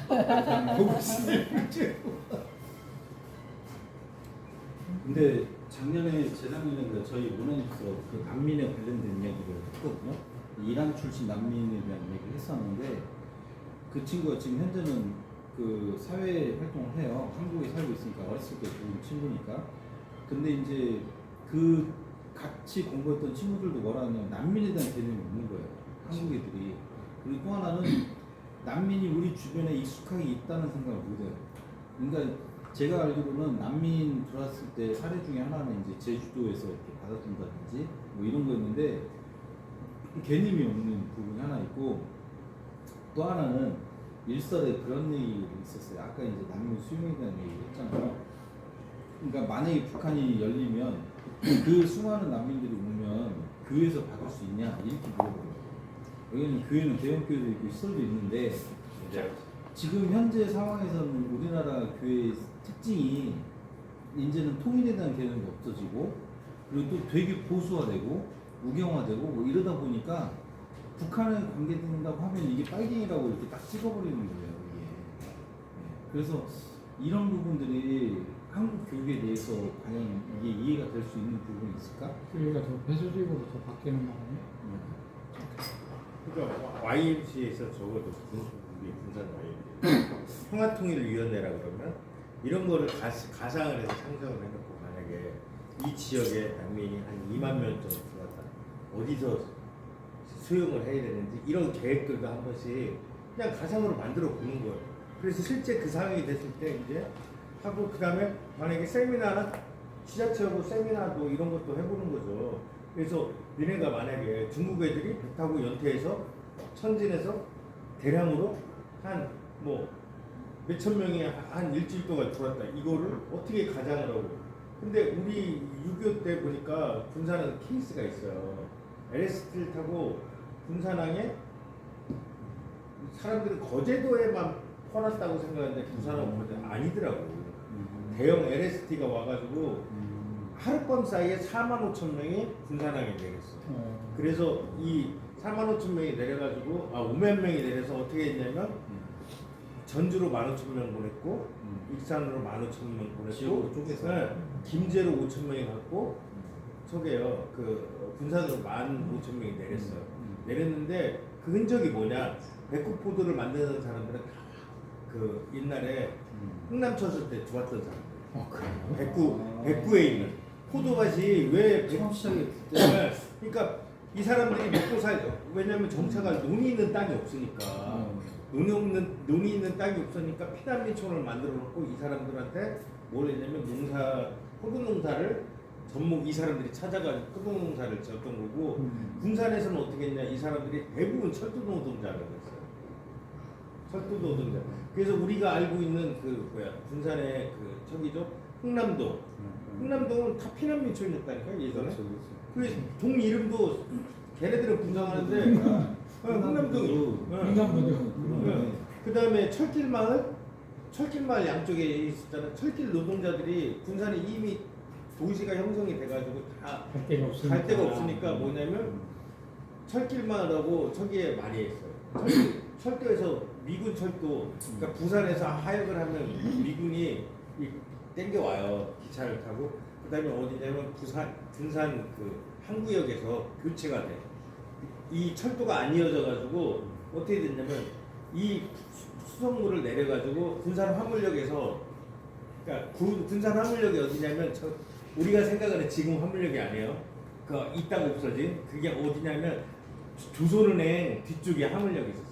보고 싶네. 근데 작년에 재작년에 저희 모나니에서 그 난민에 관련된 이야기를 했거든요. 이란 출신 난민에 대한 얘기를 했었는데 그 친구가 지금 현재는 그 사회 활동을 해요. 한국에 살고 있으니까 어렸을 때 본 친구니까. 근데 이제 그 같이 공부했던 친구들도 뭐라 하냐면 난민에 대한 개념이 없는 거예요. 한국 애들이. 그리고 또 하나는 난민이 우리 주변에 익숙하게 있다는 생각을 못해요. 그러니까 제가 알기로는 난민 들어왔을 때 사례 중에 하나는 이제 제주도에서 이렇게 받아준다든지 뭐 이런 거였는데 개념이 없는 부분이 하나 있고 또 하나는 일설에 그런 얘기가 있었어요. 아까 이제 난민 수용에 대한 얘기 했잖아요. 그러니까 만약에 북한이 열리면 그 수많은 난민들이 오면 교회에서 받을 수 있냐 이렇게 물어보는 거예요. 여기는 교회는 대형 교회도 있고 시설도 있는데 지금 현재 상황에서는 우리나라 교회의 특징이 이제는 통일에 대한 개념이 없어지고 그리고 또 되게 보수화되고 우경화되고 뭐 이러다 보니까 북한에 관계된다고 하면 이게 빨갱이라고 이렇게 딱 찍어버리는 거예요. 이게. 그래서 이런 부분들이 한국 교육에 대해서 과연 이게 이해가 될 수 있는 부분이 있을까? 교육가 더 배수적으로 더 바뀌는 바람에 그러니까 YMCA에서 적어도 우리 군산 YMCA 평화통일위원회라 그러면 이런 거를 가상을 해서 상정을 해놓고 만약에 이 지역에 난민이 한 2만 명 정도 들어왔다 어디서 수용을 해야 되는지 이런 계획들도 한 번씩 그냥 가상으로 만들어 보는 거예요. 그래서 실제 그 상황이 됐을 때 이제 하고 그 다음에 만약에 세미나나 지자체하고 세미나도 이런 것도 해보는 거죠. 그래서 니네가 만약에 중국 애들이 배 타고 연태에서 천진에서 대량으로 한 뭐 몇천 명이 한 일주일 동안 들어왔다. 이거를 어떻게 가장을 하고. 근데 우리 6.25 때 보니까 군산은 케이스가 있어요. LST를 타고 군산항에 사람들은 거제도에만 퍼놨다고 생각하는데 군산항은 거제 아니더라고. 대형 LST가 와가지고 하룻밤 사이에 4만 5천 명이 군산항에 내렸어. 그래서 이 4만 5천 명이 내려가지고 5만 명이 내려서 어떻게 했냐면 전주로 15,000명 보냈고 익산으로 15,000명 보냈고 쪼개서 김제로 5,000명이 갔고 저게요 그 군산으로 15,000명이 내렸어요. 내렸는데 그 흔적이 뭐냐? 백국포도를 만드는 사람들은 다 그 옛날에 흥남 쳤을 때 좋았던 사람들. 백구에 있는 포도밭이 왜 처음 시작이 그러니까 이 사람들이 먹고 살죠. 왜냐하면 정차가 논이 있는 땅이 없으니까. 논이 있는 땅이 없으니까 피난민촌을 만들어 놓고 이 사람들한테 뭘 했냐면 포도 농사를 전목 이 사람들이 찾아가지고 포도 농사를 지었던 거고 군산에서는 어떻게 했냐 이 사람들이 대부분 철도 노동자라고 했어요. 철도 노동자. 그래서 우리가 알고 있는 그 군산의 그 저기죠 흥남동. 흥남동은 다 피난민촌이었다니까 예전에. 그 동 이름도 걔네들은 분석하는데 흥남동이. 그 다음에 철길마을 양쪽에 있었잖아요. 철길 노동자들이 군산에 이미 도시가 형성이 돼가지고 다 갈 데가 없으니까 뭐냐면 철길마을하고 저기에 많이 했어요. 철도에서 미군 철도, 그러니까 부산에서 하역을 하면 미군이 땡겨와요. 기차를 타고. 그 다음에 어디냐면 군산 그 항구역에서 교체가 돼. 이 철도가 안 이어져가지고 어떻게 됐냐면 이 수송물을 내려가지고 군산 화물역에서 그러니까 군산 화물역이 어디냐면 우리가 생각하는 지금 화물역이 아니에요. 그 있다가 없어진 그게 어디냐면 조선은행 뒤쪽에 화물역이 있었어요.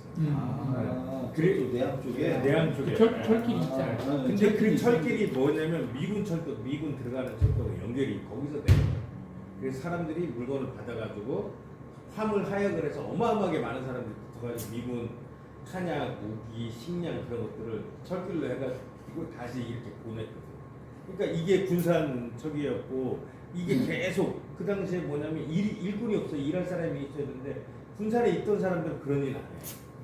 그래도 내암 쪽에 내암 쪽에 철길이 있잖아요. 근데 그 철길이 뭐냐면 미군 들어가는 철도가 연결이 거기서 돼요. 그래서 사람들이 물건을 받아가지고 화물 하역을 해서 어마어마하게 많은 사람들이 붙어가지고 미군 탄약, 무기, 식량 그런 것들을 철길로 해가지고 다시 이렇게 보냈거든요. 그러니까 이게 군산 척이었고 이게 계속 그 당시에 뭐냐면 일꾼이 없어요. 일할 사람이 있어야 되는데 군산에 있던 사람들은 그런 일 안 해요.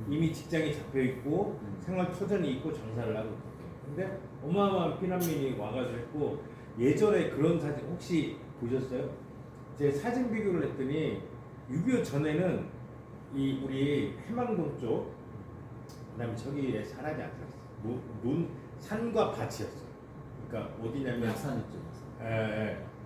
이미 직장이 잡혀 있고 생활 터전이 있고 장사를 하고 있거든요. 근데 어마어마한 피난민이 와가지고 했고 예전에 그런 사진 혹시 보셨어요? 제 사진 비교를 했더니 6.25 전에는 이 우리 해망동 쪽 그다음에 저기에 산하지 않았어요. 산과 밭이었어. 그러니까 어디냐면 야산 있죠.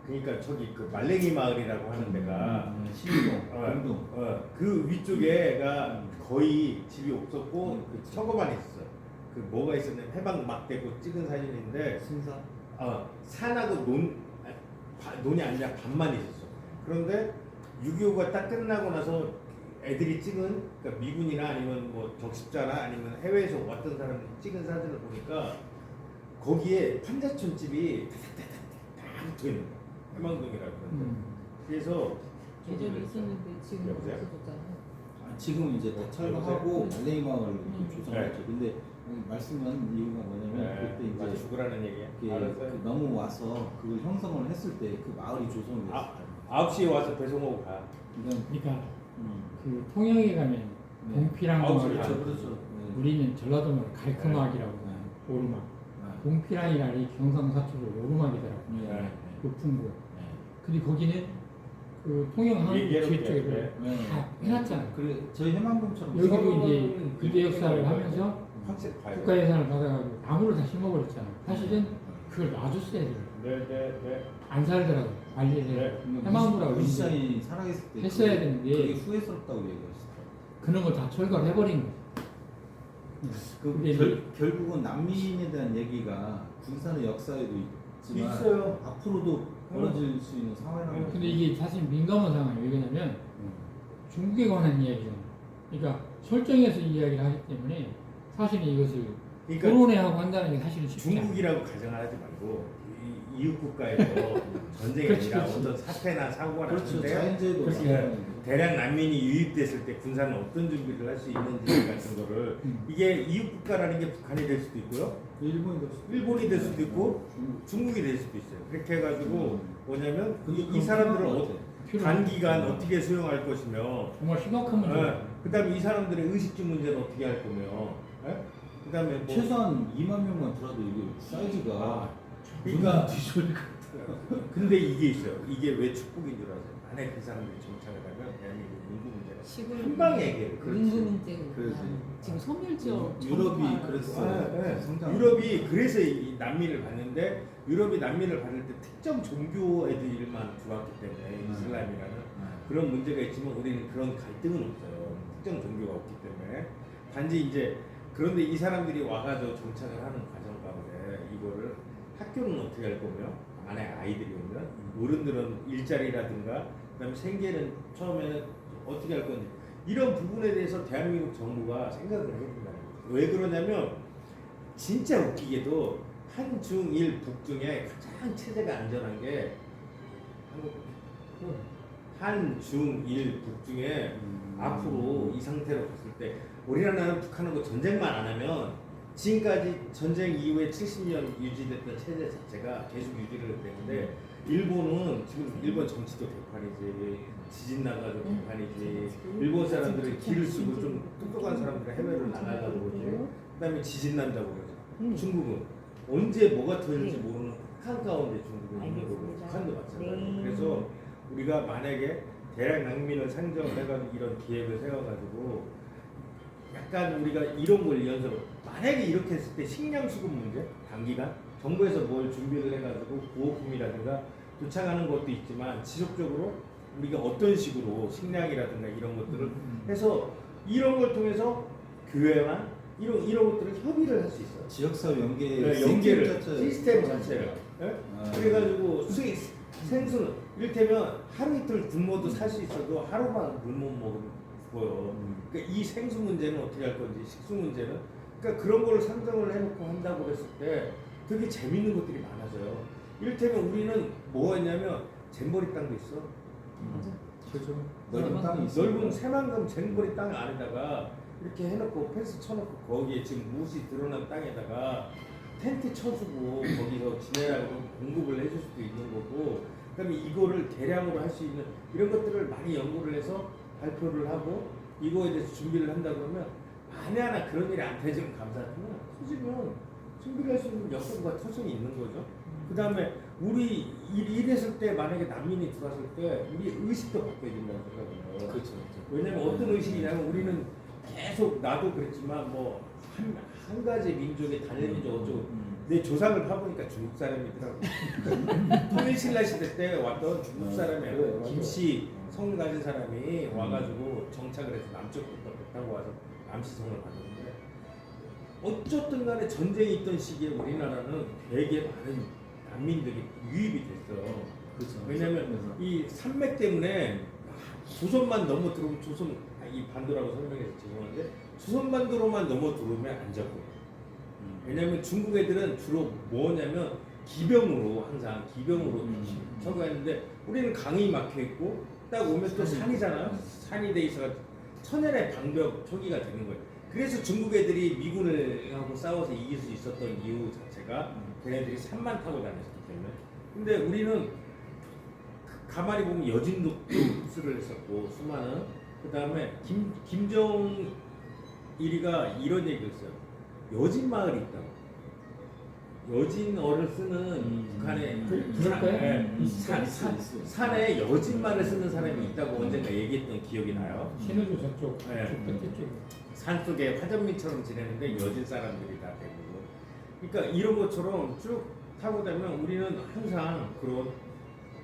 그러니까 저기 그 말랭이 마을이라고 하는 데가 신동, 공동. 그 위쪽에가 거의 집이 없었고 그치. 서거만 있었어. 그 뭐가 있었냐면 해방 막 되고 찍은 사진인데 신사. 산하고 논이 아니라 밭만 있었어. 그런데 6.25가 딱 끝나고 나서 애들이 찍은 그러니까 미군이나 아니면 뭐 적십자나 아니면 해외에서 왔던 사람들이 찍은 사진을 보니까 거기에 판자촌 집이 다 붙어 있는 거야. 해망동이라고 그러는데. 그래서 예전에 있었는데 지금 여보세요? 없어졌잖아요. 지금 이제 다 철거하고 네. 말랭이 마을을 음. 조성했죠. 근데 말씀하는 이유가 뭐냐면 그때 맞아 이제 죽으라는 얘기야. 그 너무 와서 그걸 형성을 했을 때 그 마을이 조성이 됐어요. 9시에 와서 배송하고 가. 그러니까 음. 그 통영에 가면 네. 봉피랑 아우, 마을, 그렇죠, 그렇죠. 네. 우리는 전라도 말 갈크막이라고 네. 오르막, 네. 봉피랑이라니 경상사투로 오르막이더라고. 네. 높은 곳. 네. 근데 거기는 그 통영 항구 얘기해놓을게. 뒤쪽에 네. 다 해놨잖아요. 그래 저희 해망동처럼 여기도 이제 근대 역사를 하면서 확실히 가요. 국가 예산을 받아가지고 나무를 다 심어버렸잖아요. 사실은 그걸 놔줬어야 돼요. 네. 안 살더라고 관리를 해망도라고 우리 시장이 살아있을 때 했어야 그게 되는데 후회스럽다고 얘기하시더라고요. 그런 걸 다 철거를 해버린 거예요. 근데 결국은 난민에 대한 얘기가 군산의 역사에도 있지만 있어요. 앞으로도 벌어질 수 있는 상황이라고. 근데 이게 사실 민감한 상황이에요. 왜냐면 중국에 관한 이야기잖아요. 그러니까 설정해서 이야기를 하기 때문에 사실은 이것을 그러니까 토론회하고 한다는 게 사실은 쉽지 않아요. 중국이라고 가정하지 말고 이웃 국가에서 전쟁이 그렇지, 아니라 그렇지. 어떤 사태나 사고가 그렇죠. 났는데 자연재해도 그렇게 마찬가지고. 대량 난민이 유입됐을 때 군사는 어떤 준비를 할 수 있는지 같은 거를 이게 이웃 국가라는 게 북한이 될 수도 있고요. 일본이 될 수도 일본이 될 수도 있고 중국. 중국이 될 수도 있어요. 그렇게 해가지고 뭐냐면 근데 이 사람들을 필요한 단기간 거죠. 어떻게 수용할 것이며 정말 심각한 문제예요. 그다음에 이 사람들의 의식주 문제는 어떻게 할 거며 그다음에 뭐 최소한 2만 명만 들어도 이게 사이즈가 그러니까 뒤집을 근데 이게 있어요. 이게 왜 축복인 줄 아세요? 만약 그 사람들이 정착을 하면 대한민국 인구 문제가 시골 한 방에 해결. 인구 문제는 그렇지. 지금 소멸지역 유럽이 전부가 그랬어. 성장. 유럽이 그래서 이 난민을 받는데 유럽이 난민을 받을 때 특정 종교 애들만 들어왔기 때문에 이슬람이라는 그런 문제가 있지만 우리는 그런 갈등은 없어요. 특정 종교가 없기 때문에 단지 이제 그런데 이 사람들이 와가지고 정착을 하는 과정 가운데 이거를 학교는 어떻게 할 거며 만약 아이들이 오면 어른들은 일자리라든가 그다음에 생계는 처음에는 어떻게 할 건지 이런 부분에 대해서 대한민국 정부가 생각을 해야 된다는 거죠. 왜 그러냐면 진짜 웃기게도 한중일 북중에 가장 체제가 안전한 게 한국 한중일 북중에 앞으로 이 상태로 갔을 때 우리나라는 북한하고 전쟁만 안 하면 지금까지 전쟁 이후에 70년 유지됐던 체제 자체가 계속 유지를 되는데 일본은 지금 일본 정치도 개판이지 지진 나가도 개판이지 일본 사람들은 길을 쓰고 좀 똑똑한 사람들은 해외로 나가려고 그러지 그다음에 지진 난다고 그러죠. 중국은 언제 뭐가 터질지 모르는 북한 가운데 중국은 있는 거고 북한도 마찬가지예요. 그래서 우리가 만약에 대량 난민을 상정해가지고 이런 기획을 세워가지고 약간 우리가 이런 걸 연습을 만약에 이렇게 했을 때 식량 수급 문제 단기간 정부에서 뭘 준비를 해가지고 구호품이라든가 도착하는 것도 있지만 지속적으로 우리가 어떤 식으로 식량이라든가 이런 것들을 해서 이런 걸 통해서 교회나 이런 것들을 협의를 할 수 있어요. 지역사회 연계 네, 연계를 자체- 시스템 자체를 그래가지고 생수는 이를테면 하루 이틀 굶어도 살 수 있어도 하루만 굶어 먹으면 죽어요. 그러니까 이 생수 문제는 어떻게 할 건지 식수 문제는 그러니까 그런 거를 상정을 해놓고 한다고 그랬을 때 되게 재밌는 것들이 많아져요. 이를테면 우리는 뭐 했냐면 잼버리 땅도 있어. 그렇죠. 넓은 땅이 있어. 넓은 새만금 잼버리 땅 안에다가 이렇게 해놓고 펜스 쳐놓고 거기에 지금 무엇이 드러난 땅에다가 텐트 쳐주고 거기서 지내라고 공급을 해줄 수도 있는 거고 그다음에 이거를 대량으로 할 수 있는 이런 것들을 많이 연구를 해서 발표를 하고 이거에 대해서 준비를 한다 그러면 만에 하나 그런 일이 안 터지면 감사하지만 터지면 준비를 할 수 있는 여건과 터전이 있는 거죠. 그다음에 우리 이랬을 때 만약에 난민이 들어왔을 때 우리 의식도 바뀌어야 된다는 생각이에요. 그렇죠. 왜냐면 어떤 의식이냐면 우리는 계속 나도 그랬지만 뭐 한 가지 민족의 단일 민족 어쩌고 내 조상을 파보니까 중국 사람이더라고. 통일신라 시대 때 왔던 중국 사람이야. 그래, 맞아. 김씨 성을 가진 사람이 와가지고 정착을 해서 남쪽부터 배 타고 와서 남시성을 받았는데 어쨌든 간에 전쟁이 있던 시기에 우리나라는 되게 많은 난민들이 유입이 됐어. 그렇죠. 왜냐면 이 산맥 때문에 조선만 넘어 들어오면 이 반도라고 설명해서 죄송한데 조선반도로만 넘어 들어오면 안 잡고. 왜냐면 중국 애들은 주로 뭐냐면 기병으로 항상 기병으로 처구했는데 우리는 강이 막혀 있고 딱 오면 또 산이잖아요. 산이 돼 있어가 천연의 방벽 초기가 되는 거예요. 그래서 중국 애들이 미군을 하고 싸워서 이길 수 있었던 이유 자체가 걔네들이 산만 타고 다녔기 때문에. 근데 우리는 가만히 보면 여진도 흡수를 했었고 수많은 그 다음에 김정일이가 이런 얘기를 했어요. 여진 마을이 있다고. 여진어를 쓰는 북한의 그럴까요? 산에 여진말을 쓰는 사람이 있다고 언젠가 얘기했던 기억이 나요. 신호주 저쪽, 네. 저 끝에 쪽에. 산 속에 화전민처럼 지내는데 여진 사람들이 다 되고. 그러니까 이런 것처럼 쭉 타고 다니면 우리는 항상 그런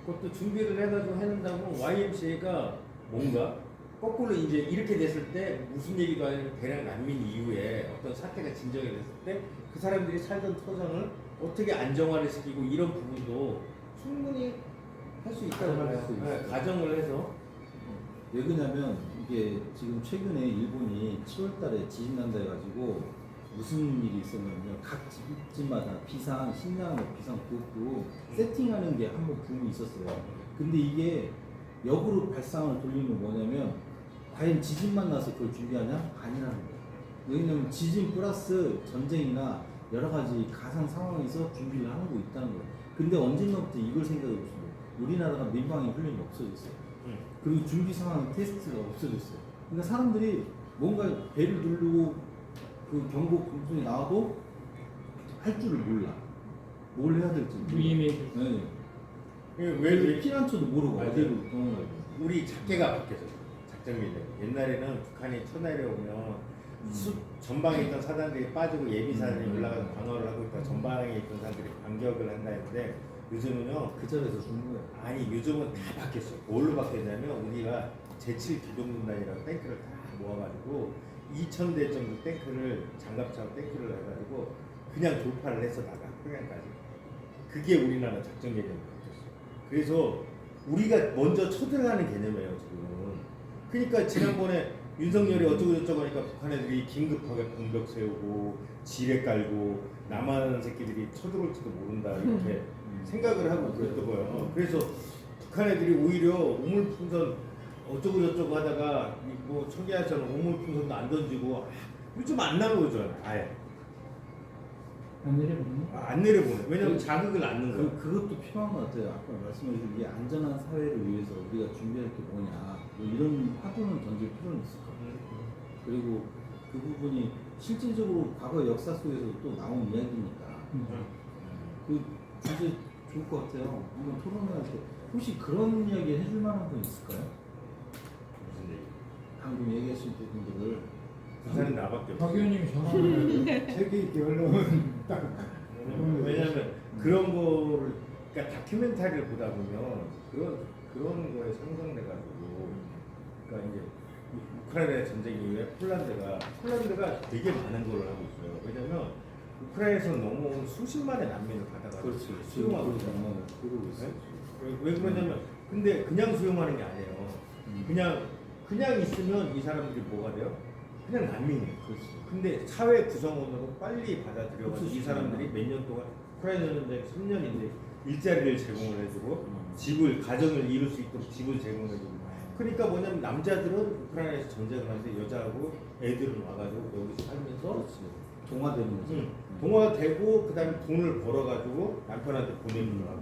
것도 준비를 해가지고 해낸다고 YMCA가 뭔가 거꾸로 이제 이렇게 됐을 때 무슨 얘기도 아니고 대량 난민 이후에 어떤 사태가 진정이 됐을 때 그 사람들이 살던 터전을 어떻게 안정화를 시키고 이런 부분도 충분히 할 수 있다고 가정을 봐요. 할수 있어요. 네, 가정을 해서 왜 그러냐면 이게 지금 최근에 일본이 7월달에 지진 난다 해가지고 무슨 일이 있었냐면 각 집마다 비상 식량, 비상 구역도 세팅하는 게 한번 붐이 있었어요. 근데 이게 역으로 발상을 돌리면 뭐냐면 과연 지진만 나서 그걸 준비하냐? 아니라는 거예요. 왜냐면 지진 플러스 전쟁이나 여러 가지 가상 상황에서 준비를 하고 있다는 거예요. 근데 언젠가부터 이걸 생각해 보시면 우리나라가 민방위 훈련이 없어졌어요. 그리고 준비 상황 테스트가 없어졌어요. 그러니까 사람들이 뭔가 배를 누르고 그 경보 방송이 나와도 할 줄을 몰라. 뭘 해야 될지 몰라. 위임해 네. 왜 피난처도 모르고 맞아요. 어디로 도망가고. 우리 작계가 바뀌었어요. 작전민들. 옛날에는 북한이 쳐내려오면 전방에 있던 사단들이 빠지고 예비 사단이 올라가서 방어를 하고 있다. 전방에 있던 사람들이 반격을 한다 했는데 요즘은요. 그 자리에서 죽는 거예요. 아니 요즘은 다 바뀌었어요. 뭘로 바뀌었냐면 우리가 제7 기동군단이라고 탱크를 다 모아가지고 2,000대 정도 탱크를 장갑차로 탱크를 해가지고 그냥 돌파를 해서 나가 평양까지. 그게 우리나라 작전 개념이 바뀌었어요. 그래서 우리가 먼저 쳐들어가는 개념이에요 지금. 그러니까 지난번에 윤석열이 어쩌고 저쩌고 하니까 북한 애들이 긴급하게 공벽 세우고 지뢰 깔고 남한 새끼들이 쳐들어올지도 모른다 이렇게 생각을 하고 그랬던 거예요. 그래서 북한 애들이 오히려 우물풍선 어쩌고 저쩌고 하다가 뭐 청계하처럼 우물풍선도 안 던지고 요즘 안 나오죠 아예. 안 내려보네. 안 내려보네. 왜냐면 자극을 안 넣는 거예요. 그것도 필요한 것 같아요. 아까 말씀하신 이 안전한 사회를 위해서 우리가 준비할 게 뭐냐. 뭐 이런 화두는 던질 필요는 있을 것 같아요. 그리고 그 부분이 실질적으로 과거 역사 속에서 또 나온 이야기니까 그 주제 좋을 것 같아요. 한번 토론을 할 때 혹시 그런 이야기 해줄 만한 분 있을까요? 무슨 얘기? 방금 얘기하신 부분들을 부산은 나밖에 없어. 박 의원님이 전화하는 세계 있게 흘러온 딱 왜냐면 그런 거를 그러니까 다큐멘터리를 보다 보면 그런 거에 상상돼가지고 그러니까 이제 우크라이나 전쟁 이후에 폴란드가 되게 많은 걸 하고 있어요. 왜냐면 우크라이나에서 넘어온 수십만의 난민을 받아가지고 수용하고 있잖아요. 그러고 있어요. 왜 그러냐면 근데 그냥 수용하는 게 아니에요. 그냥 있으면 이 사람들이 뭐가 돼요? 그냥 난민이에요. 그렇지. 근데 사회 구성원으로 빨리 받아들여가지고 이 흡수시키는 사람들이 몇 년 동안 우크라이나 전쟁 3년인데 일자리를 제공을 해주고 가정을 이룰 수 있도록 집을 제공해주고 그러니까 뭐냐면 남자들은 우크라이나에서 전쟁을 하는데 여자하고 애들은 와가지고 여기서 살면서 그렇지. 동화되는 거죠. 동화되고 그 다음에 돈을 벌어가지고 남편한테 보내주는 하고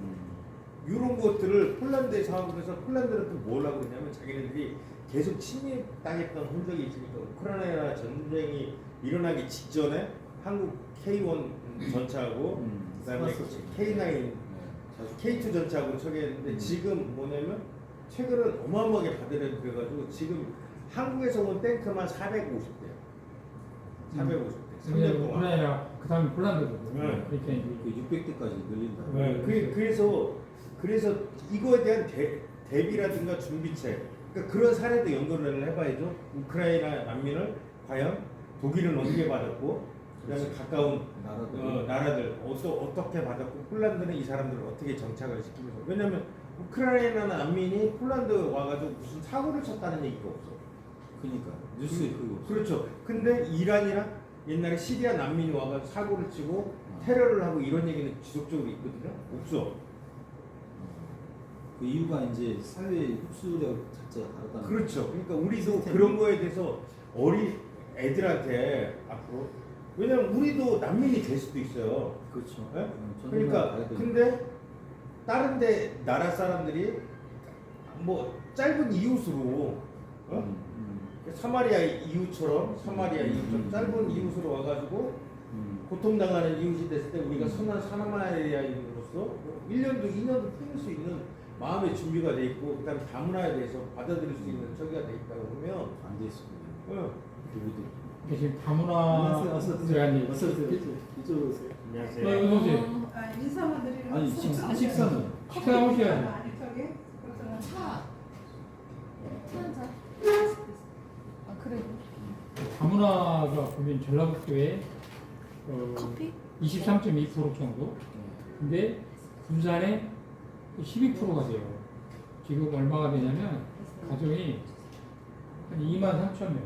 이런 것들을 폴란드에 사업을 해서 폴란드는 또 뭘 하고 있냐면 자기네들이 계속 침입당했던 흔적이 있으니까 우크라이나 전쟁이 일어나기 직전에 한국 K1 전차하고 그다음에 K9 K2 전차하고 처리했는데 지금 뭐냐면 최근은 어마어마하게 받아들여가지고 지금 한국에서 온 탱크만 450대요. 450대. 3년 동안. 우크라이나 그 다음에 폴란드거든요. 네. 그렇게 이제 그 600대까지 늘린다. 네. 그래서 이거에 대한 대비라든가 준비책, 그러니까 그런 사례도 연구를 해봐야죠. 우크라이나 난민을 과연 독일은 어떻게 받았고, 그다음에 가까운 나라들 어떻게 받았고, 폴란드는 이 사람들을 어떻게 정착을 시키면서. 왜냐하면 우크라이나 난민이 폴란드 와가지고 무슨 사고를 쳤다는 얘기가 없어. 그러니까 뉴스에 그거 없어. 그렇죠. 근데 이란이랑 옛날에 시리아 난민이 와가지고 사고를 치고 테러를 하고 이런 얘기는 지속적으로 있거든요. 없어. 그 이유가 이제 사회 흡수력 자체가 다르다는. 그렇죠. 그러니까 우리도 시스템이. 그런 거에 대해서 어린 애들한테 앞으로, 왜냐면 우리도 난민이 될 수도 있어요. 그렇죠. 예? 전쟁을 그러니까 가야 되니까. 근데 다른 데 나라 사람들이 뭐 짧은 이웃으로 사마리아 이웃처럼 짧은 이웃으로 와가지고 고통당하는 이웃이 됐을 때 우리가 선한 사마리아인으로서 1년도 2년도 풀릴 수 있는 마음의 준비가 돼 있고, 그다음에 다문화에 대해서 받아들일 수 있는 저기가 돼 있다고 보면 안돼 있습니다. 어. 우리도. 지금 다문화 어서 제한이 어서 이쪽으로 오세요. 안녕하세요. 오세요. 인사만 드리는 아니 식사는 식사 오셔야죠. 아니 저기 그렇잖아. 차 한잔. 아 그래. 다문화가 보면 전라북도에 커피? 23.2% 정도. 근데 군산에 12%가 돼요. 지금 얼마가 되냐면 가정이 한 23,000명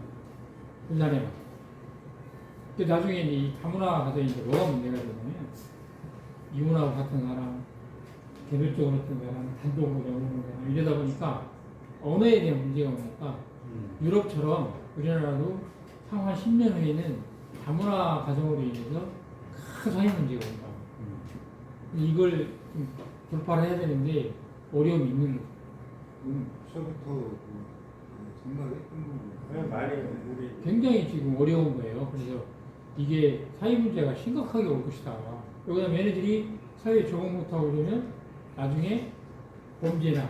군산에만. 근데 나중에 이제 이 다문화 가정이 이제 뭐가 문제가 되냐면 이혼하고 같은 사람, 개별적으로 어떤 사람, 단독으로 오는 사람 이러다 보니까 언어에 대한 문제가 오니까 유럽처럼 우리나라도 향후 한 10년 후에는 다문화 가정으로 인해서 큰 사회 문제가 온다. 이걸 좀 돌파를 해야 되는데 어려움이 있는 거죠. 저부터 생각했던 거고. 많이 우리 굉장히 지금 어려운 거예요. 그래서 이게 사회 문제가 심각하게 올 것이다. 왜냐면 얘네들이 사회에 적응 못하고 그러면 나중에 범죄나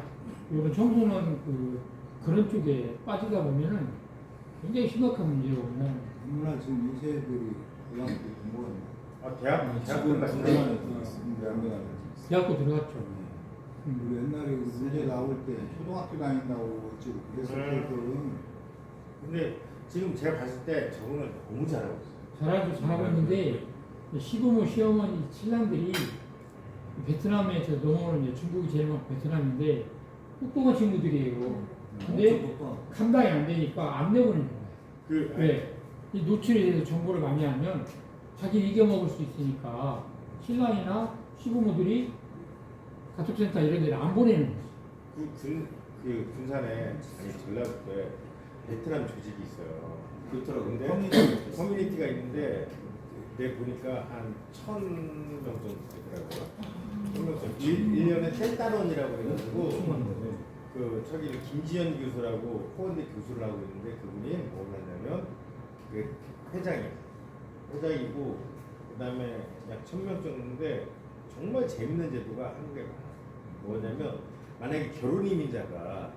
이런 청소년 그런 쪽에 빠지다 보면은 굉장히 심각한 문제가 오면 누나 지금 인쇄들이 고등학교 공부하는 대학 지금 갔을 군대만에 때 들어갔습니다. 대학교 들어갔죠. 우리 옛날에 문제 나올 때 초등학교 다닌다고 지금 그랬을 때는 근데 지금 제가 봤을 때 적응을 너무 잘하고 있어요. 잘하고 있는데 시부모 시어머니 신랑들이 베트남에서 넘어오는 이제 중국이 제일 많고 베트남인데 똑똑한 친구들이에요. 근데 감당이 안 되니까 안 내보내는 거예요. 왜? 이 노출에 대해서 정보를 많이 하면 자기를 이겨먹을 수 있으니까 신랑이나 시부모들이 가족센터 이런 데를 안 보내는 거예요. 그 군산에 아니 전라북도에 베트남 조직이 있어요. 그렇더라고. 근데 커뮤니티가 있는데 내 보니까 한 1,000명 정도 되더라고요. 1년에 텔단원이라고 해가지고 그 저기 김지현 교수라고 포원대 교수를 하고 있는데 그분이 뭐냐면 그 회장이고 그다음에 약 1,000명 정도인데 정말 재밌는 제도가 한국에 많아요. 뭐냐면 만약에 결혼 이민자가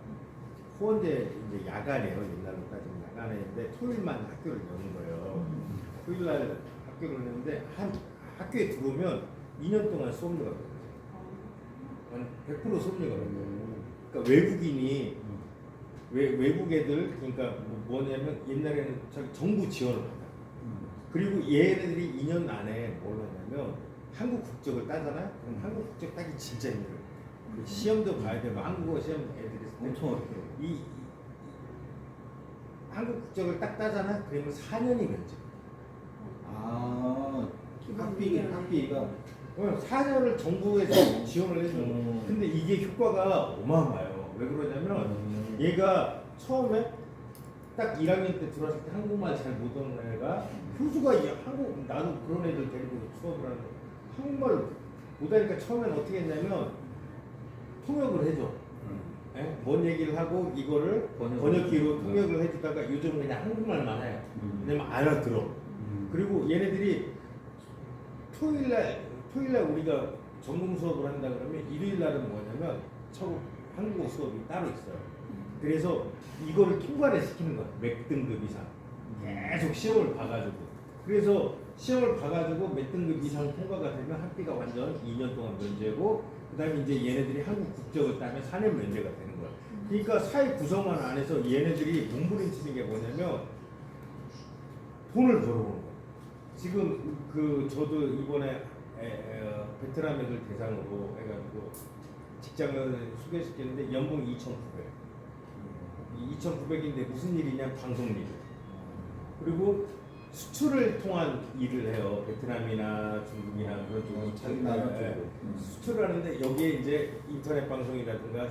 포원대 이제 야간에요. 옛날로 따지면 야간에인데 토요일만 학교를 여는 거예요. 토요일날 학교를 여는데 한 학교에 들어오면 2년 동안 수업료가 들어요. 한 100% 수업료가 들어요. 그러니까 외국인이 외국 애들 그러니까 뭐냐면 옛날에는 저기 정부 지원을 받아요. 그리고 얘네들이 2년 안에 뭘 하냐면 한국 국적을 따잖아요. 그럼 한국 국적 따기 진짜 힘들어요. 그 시험도 봐야 되고 한국어 시험 애들이 있을 때 엄청 어렵더라고. 이 한국 국적을 딱 따잖아. 그러면 4년이 면제. 아 학비가 4년을 정부에서 지원을 해주는 거예요. 근데 이게 효과가 어마어마해요. 왜 그러냐면 얘가 처음에 딱 1학년 때 들어왔을 때 한국말 잘 못하는 애가 교수가 나도 그런 애들 데리고 수업을 하는데 한국말 못하니까 처음엔 어떻게 했냐면 통역을 해줘. 뭔 얘기를 하고 이거를 번역기로 통역을 해주다가 요즘은 그냥 한국말만 해요. 왜냐면 알아들어. 그리고 얘네들이 토요일날 우리가 전공 수업을 한다 그러면 일요일날은 뭐냐면 한국어 수업이 따로 있어요. 그래서 이거를 통과를 시키는 거야. 맥 등급 이상 계속 시험을 봐가지고 그래서 시험을 봐가지고 몇 등급 이상 통과가 되면 학비가 완전 2년 동안 면제고 그다음에 이제 얘네들이 한국 국적을 따면 4년 면제가 되는 거야. 그러니까 사회 구성원 안에서 얘네들이 몸부림치는 게 뭐냐면 돈을 벌어보는 거야. 지금 그 저도 이번에 베트남 애들 대상으로 해가지고 직장을 소개시켰는데 연봉 2,900. 2,900인데 무슨 일이냐 방송 일. 그리고 수출을 통한 일을 해요. 베트남이나 중국이나 그런 쪽으로 자기 나라 예, 쪽으로. 수출을 하는데 여기에 이제 인터넷 방송이라든가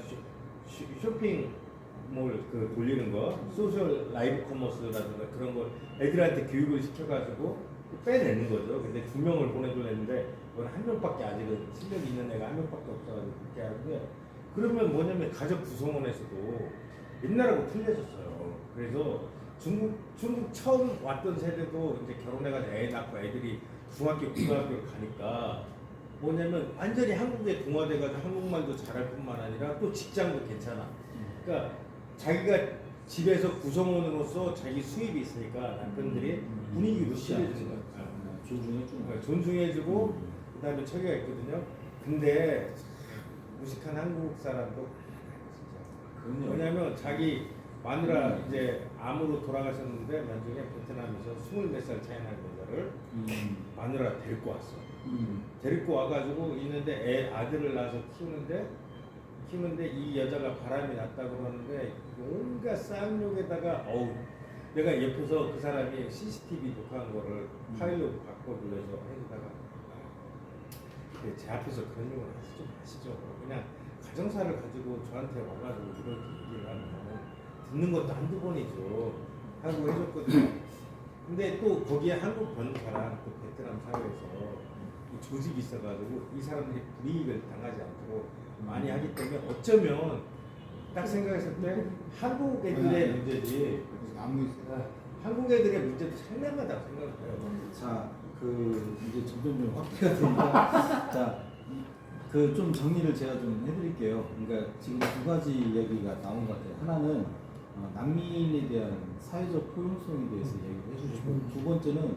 쇼핑몰 그 돌리는 거, 소셜 라이브 커머스라든가 그런 걸 애들한테 교육을 시켜가지고 빼내는 거죠. 근데 2명을 보내줘냈는데 그건 1명밖에 아직은 실력이 있는 애가 1명밖에 없어가지고 그렇게 하는데 그러면 뭐냐면 가족 구성원에서도 옛날하고 틀려졌어요. 그래서 중국 처음 왔던 세대도 이제 결혼해가지고 애 낳고 애들이 중학교, 고등학교를 가니까 뭐냐면 완전히 한국에 동화돼가지고 한국말도 잘할 뿐만 아니라 또 직장도 괜찮아. 그러니까 자기가 집에서 구성원으로서 자기 수입이 있으니까 남편들이 분위기도 실해주는 거야. 존중해주는 존중해주고 그다음에 처리가 있거든요. 근데 무식한 한국 사람도 그럼요. 왜냐면 자기 마누라 이제 암으로 돌아가셨는데 나중에 베트남에서 20몇 살 차이 나는 여자를 마누라 데리고 왔어. 데리고 와가지고 있는데 아들을 낳아서 키우는데 이 여자가 바람이 났다고 그러는데 온갖 쌍욕에다가 어우 내가 옆에서 그 사람이 CCTV 녹화한 거를 파일로 바꿔주려서 해주다가 제 앞에서 그런 욕을 하시죠 마시죠. 그냥 가정사를 가지고 저한테 와가지고 이렇게 얘기를 하는 거는 듣는 것도 한두 번이죠 하고 해줬거든요. 근데 또 거기에 한국 변호사랑 또 베트남 사회에서 이 조직이 있어가지고 이 사람들이 불이익을 당하지 않도록 많이 하기 때문에 어쩌면 딱 생각했을 때 한국 애들의 문제지 나무 있어. 한국 애들의 문제도 상당하다고 생각해요. 자, 이제 점점 좀 확대가 되니까 자, 좀 정리를 제가 좀 해드릴게요. 그러니까 지금 두 가지 이야기가 나온 것 같아요. 하나는 난민에 대한 사회적 포용성에 대해서 이야기를 해주시고 두 번째는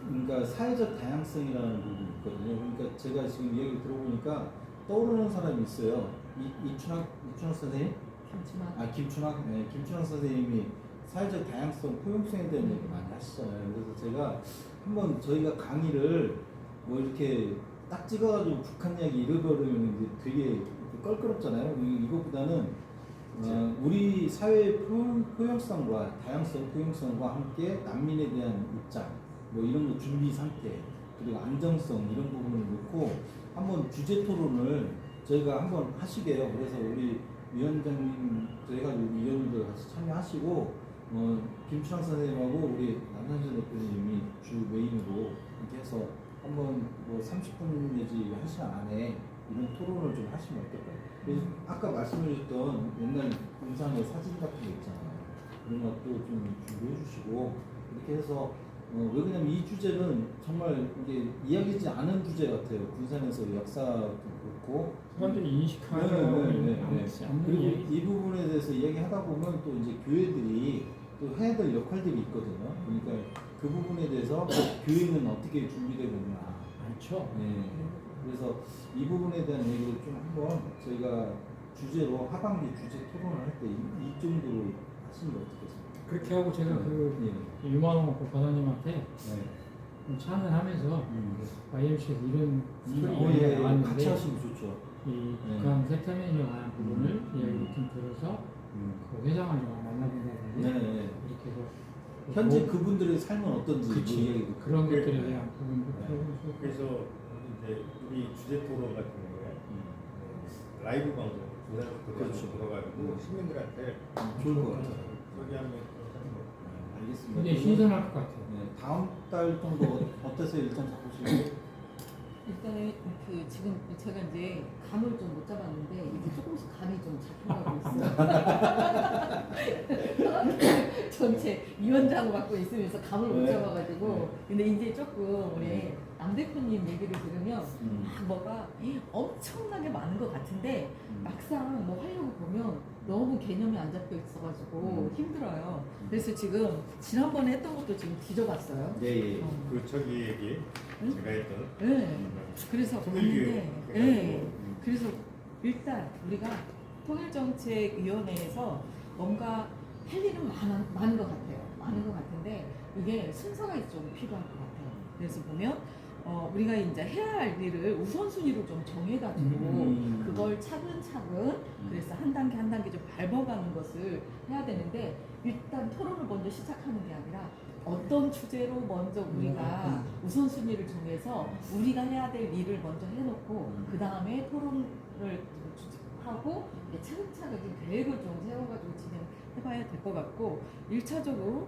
그러니까 사회적 다양성이라는 부분이 있거든요. 그러니까 제가 지금 이야기를 들어보니까 떠오르는 사람이 있어요. 이춘학 선생님? 김춘학? 네, 김춘학 선생님이 사회적 다양성, 포용성에 대한 얘기 많이 하시잖아요. 그래서 제가 한번 저희가 강의를 뭐 이렇게 딱 찍어가지고 북한 이야기 잃어버리면 이제 되게 껄끄럽잖아요. 이것보다는 우리 사회의 포용성과 다양성, 포용성과 함께 난민에 대한 입장, 뭐 이런 거 준비 상태, 그리고 안정성 이런 부분을 놓고 한번 주제 토론을 저희가 한번 하시게요. 그래서 우리 위원장님, 저희가 위원님들 같이 참여하시고 김춘학 선생님하고 우리 남산준 대표님이 주 메인으로 이렇게 해서 한번 뭐 30분 내지 1시간 안에 이런 토론을 좀 하시면 어떨까요? 그래서 아까 말씀해주셨던 옛날 군산의 사진 같은 거 있잖아요. 그런 것도 좀 준비해 주시고 이렇게 해서 왜 그러냐면 이 주제는 정말 이게 이야기지 않은 주제 같아요. 군산에서 역사도 그렇고 사람들이 인식하는 그리고 이 부분에 대해서 이야기하다 보면 또 이제 교회들이 또 해야 될 역할들이 있거든요. 그러니까 그 부분에 대해서 교회는 어떻게 준비되고 있나. 많죠. 네. 그래서 이 부분에 대한 얘기를 좀 한번 저희가 주제로 하반기 주제 토론을 할 때 이 정도로 하시는 게 어떻겠습니까? 그렇게 하고 제가 네. 유만호 과장님한테 네. 좀 참여하면서 YMC에서 이런 소리가 예, 나왔는데 같이 하시면 좋죠. 이 네. 북한 세타민에 관한 부분을 이야기 좀 들어서 그 회장을 만나본다든지 네. 이렇게 해서 현재 뭐 그분들의 삶은 어떤지 그치. 그 이야기도 그런 그- 것들에 대한 부분도 네. 들어보시고 그래서 이제 우리 주제 토론 같은 경우에 라이브 방송 그렇죠. 들어가지고 시민들한테 좋을 것 같아요. 저기 하면 알겠습니다. 굉장히 신선할 것 같아요. 네, 다음 달 정도 어때서 일단 잡으시고 일단은 지금 제가 이제 감을 좀 못 잡았는데 이제 조금씩 감이 좀 잡혀가고 있어요. 전체 위원장 맡고 있으면서 감을 못 네. 잡아가지고 근데 이제 조금 우리 네. 남 대표님 얘기를 들으면 음. 막 뭐가 엄청나게 많은 것 같은데 음. 막상 뭐 하려고 보면 너무 개념이 안 잡혀 있어가지고 힘들어요. 그래서 지금 지난번에 했던 것도 지금 뒤져봤어요. 예, 예. 그 저기 얘기 응? 제가 했던 네. 그래서 통일교육 봤는데, 해가지고. 네. 그래서 일단 우리가 통일정책위원회에서 뭔가 할 일은 많은 것 같아요. 많은 것 같은데 이게 순서가 좀 필요한 것 같아요. 그래서 보면 우리가 이제 해야 할 일을 우선순위로 좀 정해가지고 그걸 차근차근 그래서 한 단계 한 단계 좀 밟아가는 것을 해야 되는데 일단 토론을 먼저 시작하는 게 아니라 어떤 주제로 먼저 우리가 우선순위를 정해서 우리가 해야 될 일을 먼저 해놓고 그 다음에 토론을 하고 차근차근 좀 계획을 좀 세워가지고 진행해봐야 될 것 같고 1차적으로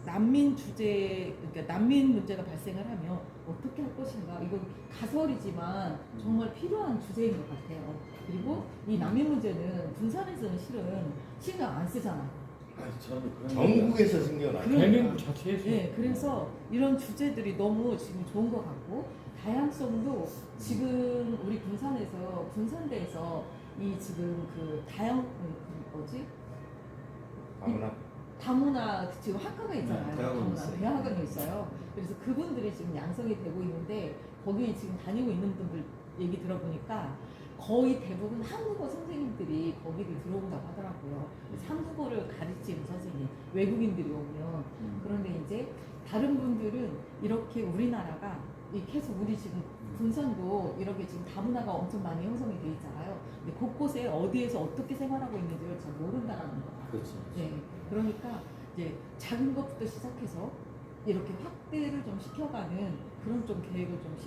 난민 주제, 그러니까 난민 문제가 발생을 하면 어떻게 할 것인가 이건 가설이지만 정말 필요한 주제인 것 같아요. 그리고 이 난민 문제는 군산에서는 실은 신경 안 쓰잖아요. 아니, 저는 그런 전국에서 생겨나. 대명부 자체에서 네, 그래서 이런 주제들이 너무 지금 좋은 것 같고 다양성도 지금 우리 군산대에서 이 지금 그 뭐지? 아무나 다문화 지금 학과가 있잖아요. 네, 대학원 다문화 있어요. 대학원이 있어요. 그래서 그분들이 지금 양성이 되고 있는데 거기 지금 다니고 있는 분들 얘기 들어보니까 거의 대부분 한국어 선생님들이 거기를 들어온다고 하더라고요. 그래서 한국어를 가르치는 선생님, 외국인들이 오면. 그런데 이제 다른 분들은 이렇게 우리나라가 계속 우리 지금 군산도 이렇게 지금 다문화가 엄청 많이 형성이 돼 있잖아요. 근데 곳곳에 어디에서 어떻게 생활하고 있는지를 잘 모른다는 거. 그렇죠. 네, 그러니까 이제 작은 것부터 시작해서 이렇게 확대를 좀 시켜가는 그런 좀 계획을 좀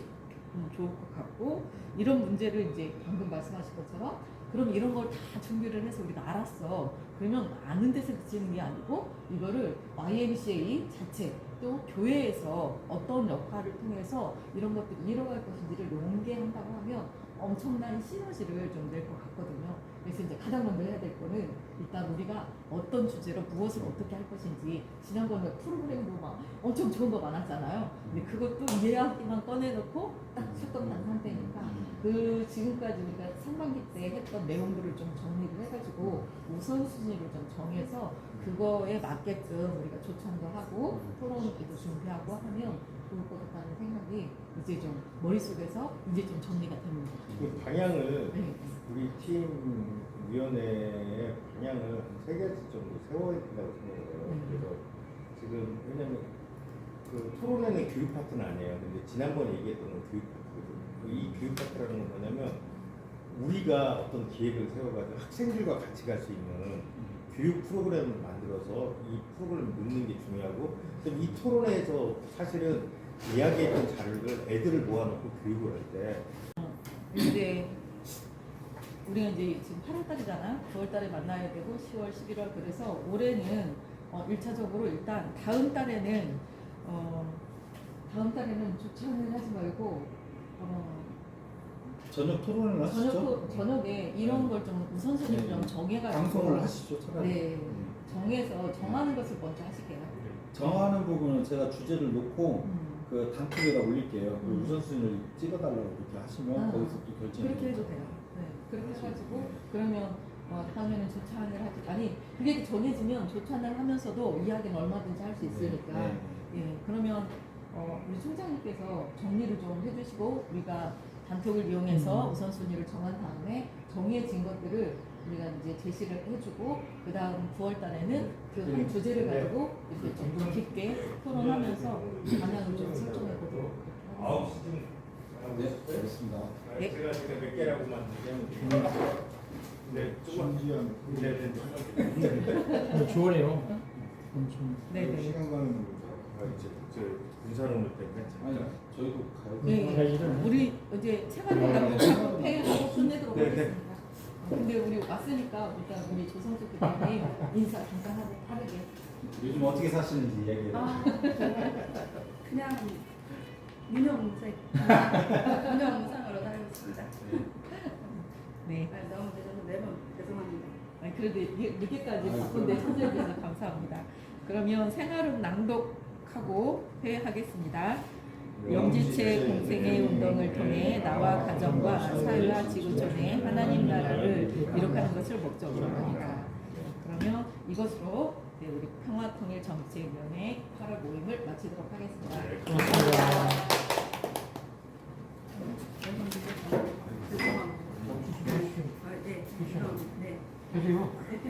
좋을 것 같고 이런 문제를 이제 방금 말씀하신 것처럼 그럼 이런 걸 다 준비를 해서 우리가 알았어. 그러면 아는 데서 그치는 게 아니고 이거를 YMCA 자체 또 교회에서 어떤 역할을 통해서 이런 것들이 이뤄갈 것인지를 연계한다고 하면 엄청난 시너지를 좀 낼 것 같거든요. 그래서 이제 가장 먼저 해야 될 거는 일단 우리가 어떤 주제로 무엇을 어떻게 할 것인지 지난번에 프로그램도 막 엄청 좋은 거 많았잖아요. 근데 그것도 이해하기만 꺼내놓고 딱 출동한 상태니까 그 지금까지 우리가 상반기 때 했던 내용들을 좀 정리를 해가지고 우선순위를 좀 정해서 그거에 맞게끔 우리가 조찬도 하고 토론도 준비하고 하면 좋을 것 같다는 생각이 이제 좀 머릿속에서 이제 좀 정리가 되는 것 같아요. 그 방향을 네. 우리 팀 위원회의 방향을 한 3가지 정도 세워야 된다고 생각해요. 그래서 지금 왜냐면 그 토론회는 교육 파트는 아니에요. 근데 지난번에 얘기했던 건 교육 파트거든요. 이 교육 파트라는 건 뭐냐면 우리가 어떤 기획을 세워가지고 학생들과 같이 갈 수 있는 교육 프로그램을 만들어서 이 프로그램을 넣는 게 중요하고 이 토론회에서 사실은 이야기했던 자료를 애들을 모아놓고 교육을 할 때 이제 우리가 이제 지금 8월달이잖아. 9월달에 만나야 되고 10월, 11월 그래서 올해는 1차적으로 일단 다음 달에는 조찬을 하지 말고 저녁 토론을 하시죠? 저녁에 이런 걸 좀 우선순위 네. 좀 정해가지고 방송을 하시죠, 차라리. 네, 정해서 정하는 것을 먼저 하시게요. 정하는 부분은 제가 주제를 놓고 그 단톡에다 올릴게요. 그 음. 우선순위를 찍어달라고 그렇게 하시면 거기서 또 결정. 그렇게 해도 돼요. 네, 그렇게 그렇죠. 해가지고 네. 그러면 다음에는 조찬을 하지. 아니 그게 정해지면 조찬을 하면서도 이야기는 얼마든지 할 수 있으니까. 네. 예, 그러면 우리 총장님께서 정리를 좀 해주시고 우리가 단톡을 이용해서 우선순위를 정한 다음에 정해진 것들을 우리가 이제 제시를 해주고 그 다음 9월달에는 그 한 주제를 가지고 이렇게 좀 깊게 토론하면서 방향을 좀 설정해 보도록 하겠습니다. 9시쯤 네, 알겠습니다. 네. 제가 몇 개라고만 얘기하면 네, 조금 진지한 네, 좋으네요. 엄청 네네. 시간 가는 거. 이제 저 군사론을 때문에 아니, 저희도 가요. 네, 가야지도 우리 이제 생활인하고 회의하고 끝내도록 네, 네. 하겠습니다. 근데 우리 왔으니까 일단 우리 조성주 대표님 인사 잠깐 하고 빠르게. 요즘 어떻게 사시는지 얘기해요. 그냥 민영무색 민영무상으로 살고 있습니다. 네. 너무 늦어서 매번 죄송합니다. 아니, 그래도 늦게까지 아이고. 바쁜데 찾아주셔서 감사합니다. 그러면 생활은 낭독하고 회의하겠습니다. 영지체 공생의 운동을 통해 나와 가정과 사회와 지구촌의 하나님 나라를 이룩하는 것을 목적으로 합니다. 그러면 이것으로 우리 평화통일정치위원회 8월 모임을 마치도록 하겠습니다. 고맙습니다. 죄송합니다. 네. 네. 계세요? 네.